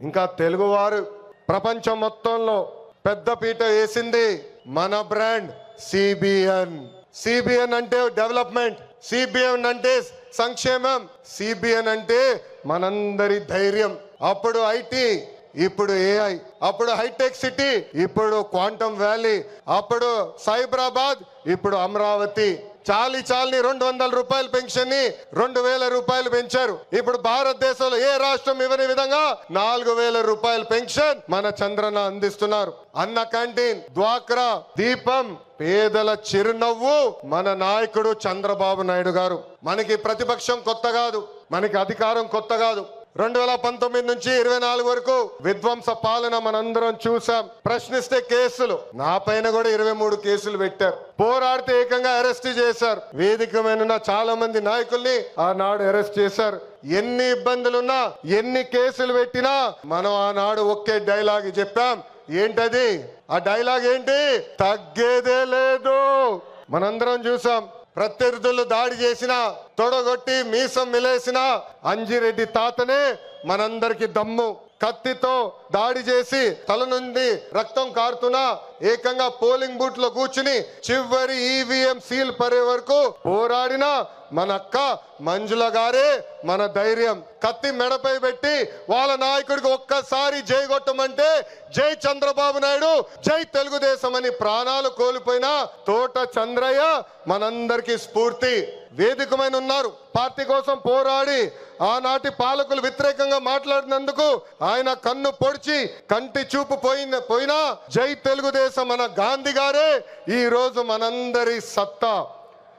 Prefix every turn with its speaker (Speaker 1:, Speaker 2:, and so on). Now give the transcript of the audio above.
Speaker 1: ఇంకా తెలుగువారు ప్రపంచం మొత్తంలో పెద్దపీట వేసింది మన బ్రాండ్ సిబిఎన్. సిబిఎన్ అంటే డెవలప్మెంట్, సిబిఎన్ అంటే సంక్షేమం, సిబిఎన్ అంటే మనందరి ధైర్యం. అప్పుడు ఐటీ, ఇప్పుడు ఏఐ, అప్పుడు హైటెక్ సిటీ, ఇప్పుడు క్వాంటమ్ వ్యాలీ, అప్పుడు సైబరాబాద్, ఇప్పుడు అమరావతి. చాలని 200 రూపాయల పెన్షన్ ని 2000 రూపాయలు పెంచారు. ఇప్పుడు భారతదేశంలో ఏ రాష్ట్రం ఇవ్వని విధంగా 4000 రూపాయల పెన్షన్ మన చంద్రన్న అందిస్తున్నారు. అన్న క్యాంటీన్, డ్వాక్రా, దీపం, పేదల చిరునవ్వు మన నాయకుడు చంద్రబాబు నాయుడు గారు. మనకి ప్రతిపక్షం కొత్త కాదు, మనకి అధికారం కొత్త కాదు. 2019 నుంచి 24 వరకు విధ్వంస పాలన మనందరం చూసాం. ప్రశ్నిస్తే కేసులు, నా పైన కూడా 23 కేసులు పెట్టారు. పోరాడితే ఏకంగా అరెస్ట్ చేశారు. వేదిక మీద చాలా మంది నాయకుల్ని ఆనాడు అరెస్ట్ చేశారు. ఎన్ని ఇబ్బందులున్నా, ఎన్ని కేసులు పెట్టినా మనం ఆనాడు ఒకే డైలాగ్ చెప్పాం. ఏంటది? ఆ డైలాగ్ ఏంటి? తగ్గేదే లేదు. మనందరం చూసాం. ప్రత్యర్థులు దాడి చేసిన, తొడగొట్టి మీసం మిలేసిన అంజిరెడ్డి తాతనే మనందరికి దమ్ము. కత్తితో దాడి చేసి తల నుండి రక్తం కారుతున్నా ఏకంగా పోలింగ్ బూత్ లో కూర్చుని చివరి ఈవీఎం సీల్ పడే వరకు పోరాడిన మన అక్క మంజుల గారే మన ధైర్యం. కత్తి మెడపై పెట్టి వాళ్ళ నాయకుడికి ఒక్కసారి జై కొట్టమంటే జై చంద్రబాబు నాయుడు, జై తెలుగుదేశం అని ప్రాణాలు కోల్పోయిన తోట చంద్రయ్య మనందరికీ స్ఫూర్తి. వేదికమైన ఉన్నారు. పార్టీ కోసం పోరాడి ఆనాటి పాలకులు వ్యతిరేకంగా మాట్లాడినందుకు ఆయన కన్ను పొడిచి కంటి చూపు పోయినా జై తెలుగుదేశం మన గాంధీ గారే ఈ రోజు మనందరి సత్తా.